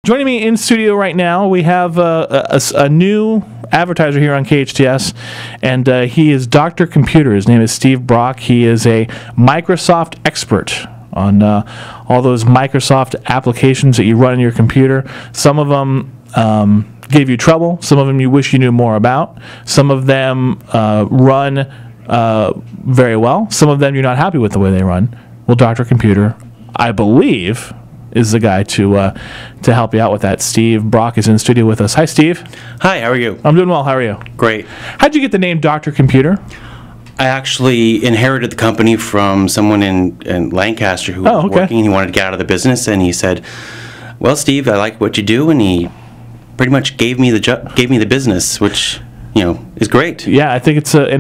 Joining me in studio right now, we have a new advertiser here on KHTS, and he is Dr. Computer. His name is Steve Brock. He is a Microsoft expert on all those Microsoft applications that you run on your computer. Some of them gave you trouble. Some of them you wish you knew more about. Some of them run very well. Some of them you're not happy with the way they run. Well, Dr. Computer, I believe, is the guy to help you out with that. Steve Brock is in studio with us. Hi, Steve. Hi, how are you? I'm doing well. How are you? Great. How'd you get the name Dr. Computer? I actually inherited the company from someone in Lancaster who was working. He wanted to get out of the business, and he said, "Well, Steve, I like what you do," and he pretty much gave me the business, which is great. Yeah, I think it's a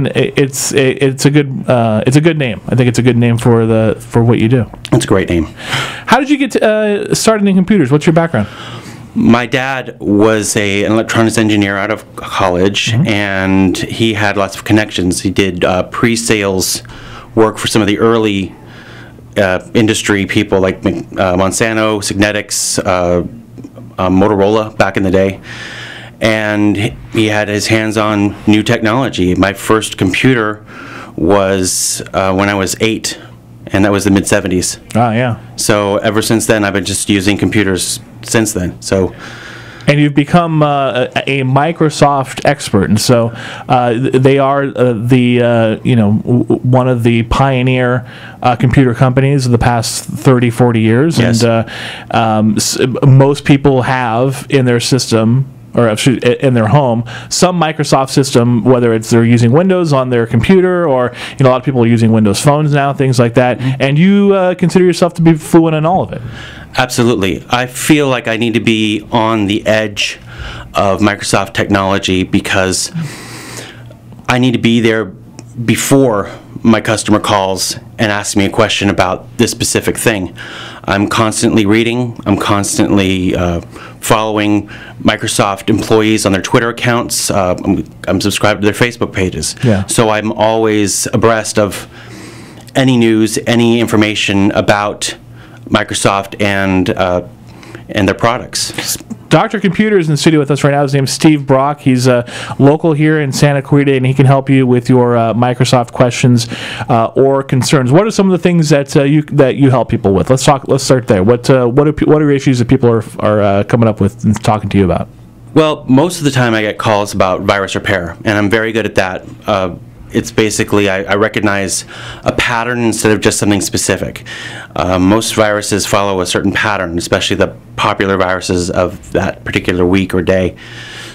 good name. I think it's a good name for what you do. It's a great name. How did you get started in computers? What's your background? My dad was an electronics engineer out of college, and he had lots of connections. He did pre-sales work for some of the early industry people like Monsanto, Signetics, Motorola back in the day. And he had his hands on new technology. My first computer was when I was 8, and that was the mid-'70s. Ah, yeah. So ever since then, I've been just using computers since then. So. And you've become a Microsoft expert, and so they are one of the pioneer computer companies of the past 30, 40 years. Yes. And most people have in their system, or in their home, some Microsoft system, whether it's they're using Windows on their computer, or a lot of people are using Windows phones now, things like that. And you consider yourself to be fluent in all of it. Absolutely. I feel like I need to be on the edge of Microsoft technology because I need to be there before my customer calls and asks me a question about this specific thing. I'm constantly reading. I'm constantly following Microsoft employees on their Twitter accounts. I'm subscribed to their Facebook pages. Yeah. So I'm always abreast of any news, any information about Microsoft and their products. Dr. Computer is in the studio with us right now. His name is Steve Brock. He's local here in Santa Clarita, and he can help you with your Microsoft questions or concerns. What are some of the things that you help people with? Let's start there. What are issues that people are coming up with and talking to you about? Well, most of the time I get calls about virus repair, and I'm very good at that. It's basically, I recognize a pattern instead of just something specific. Most viruses follow a certain pattern, especially the popular viruses of that particular week or day.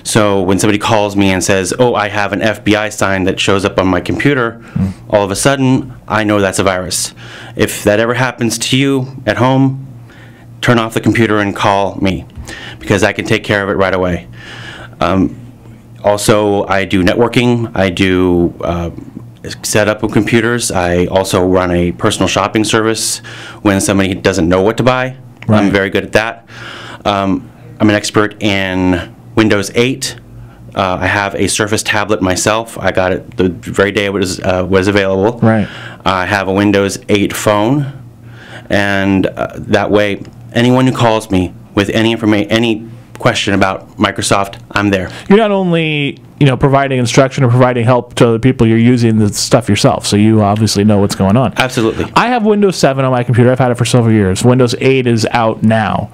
So when somebody calls me and says, "Oh, I have an FBI sign that shows up on my computer," all of a sudden, I know that's a virus. If that ever happens to you at home, turn off the computer and call me, because I can take care of it right away. Also, I do networking. I do setup of computers. I also run a personal shopping service when somebody doesn't know what to buy. Right. I'm very good at that. I'm an expert in Windows 8. I have a Surface tablet myself. I got it the very day it was available. Right. I have a Windows 8 phone, and that way, anyone who calls me with any question about Microsoft, I'm there. You're not only providing instruction or providing help to the people, you're using the stuff yourself, so you obviously know what's going on. Absolutely. I have Windows 7 on my computer. I've had it for several years. Windows 8 is out now.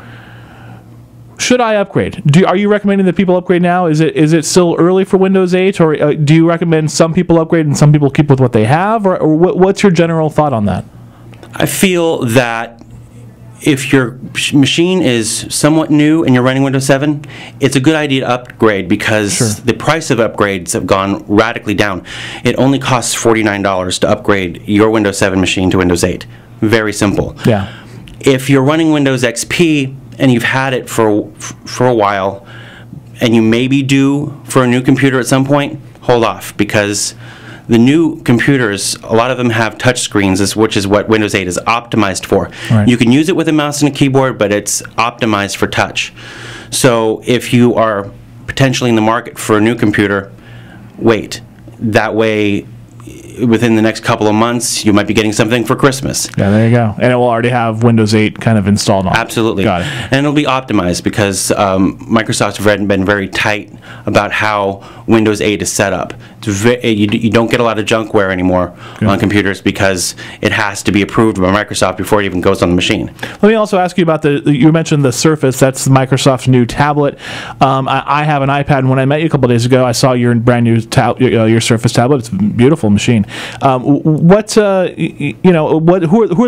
Should I upgrade? Are you recommending that people upgrade now? Is it still early for Windows 8, or do you recommend some people upgrade and some people keep with what they have, or what's your general thought on that? I feel that if your machine is somewhat new and you're running Windows 7, it's a good idea to upgrade, because the price of upgrades have gone radically down. It only costs $49 to upgrade your Windows 7 machine to Windows 8. Very simple. Yeah. If you're running Windows XP and you've had it for a while, and you may be due for a new computer at some point, hold off, because the new computers, a lot of them have touch screens, which is what Windows 8 is optimized for. Right. You can use it with a mouse and a keyboard, but it's optimized for touch. So if you are potentially in the market for a new computer, wait. That way, within the next couple of months, you might be getting something for Christmas. Yeah, there you go. And it will already have Windows 8 kind of installed on it. Absolutely. Got it. And it'll be optimized because Microsoft's been very tight about how Windows 8 is set up. You don't get a lot of junkware anymore on computers because it has to be approved by Microsoft before it even goes on the machine. Let me also ask you about you mentioned the Surface. That's Microsoft's new tablet. I have an iPad, and when I met you a couple days ago, I saw your brand new your Surface tablet. It's a beautiful machine. Who are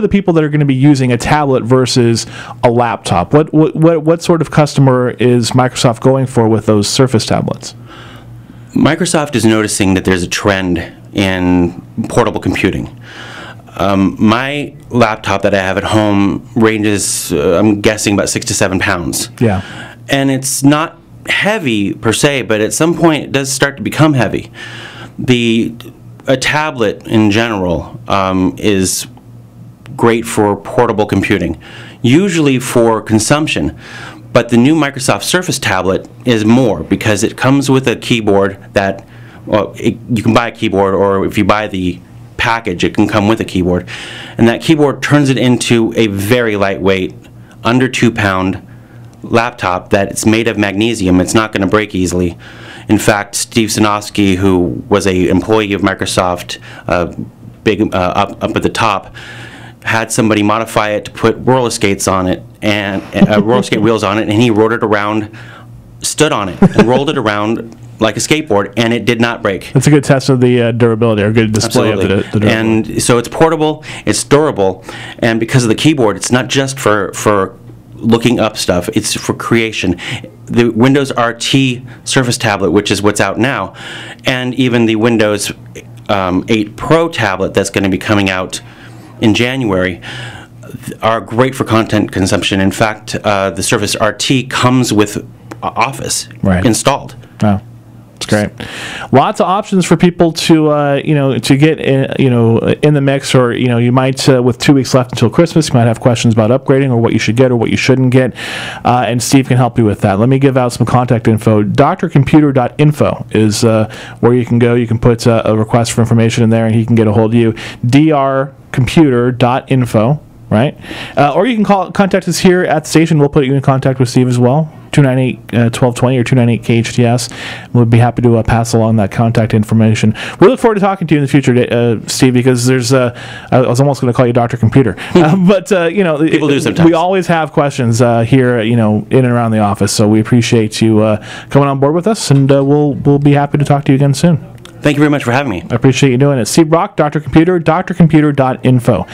the people that are going to be using a tablet versus a laptop? What sort of customer is Microsoft going for with those Surface tablets? Microsoft is noticing that there's a trend in portable computing. My laptop that I have at home ranges, I'm guessing, about 6 to 7 pounds. Yeah. And it's not heavy per se, but at some point it does start to become heavy. A tablet in general is great for portable computing, usually for consumption. But the new Microsoft Surface tablet is more because it comes with a keyboard that, well, you can buy a keyboard, or if you buy the package, it can come with a keyboard. And that keyboard turns it into a very lightweight, under 2-pound laptop that it's made of magnesium. It's not going to break easily. In fact, Steve Sinofsky, who was an employee of Microsoft, up at the top, had somebody modify it to put roller skates on it, and roller skate wheels on it, and he rode it around, stood on it, and rolled it around like a skateboard, and it did not break. That's a good test of the durability, or a good display Absolutely. of the durability. And so it's portable, it's durable, and because of the keyboard, it's not just for looking up stuff, it's for creation. The Windows RT Surface tablet, which is what's out now, and even the Windows 8 Pro tablet that's going to be coming out in January, are great for content consumption. In fact, the Surface RT comes with Office installed. Wow. It's great. Lots of options for people to to get in the mix, or you might with 2 weeks left until Christmas, you might have questions about upgrading or what you should get or what you shouldn't get, and Steve can help you with that. Let me give out some contact info. drcomputer.info is where you can go. You can put a request for information in there, and he can get a hold of you. drcomputer.info. Right? Or you can contact us here at the station. We'll put you in contact with Steve as well. 298-1220 or 298-KHTS. We'll be happy to pass along that contact information. We look forward to talking to you in the future, Steve, because there's I was almost going to call you Dr. Computer. But people do sometimes. We always have questions here, in and around the office. So we appreciate you coming on board with us, and we'll be happy to talk to you again soon. Thank you very much for having me. I appreciate you doing it. Steve Brock, Dr. Computer, drcomputer.info.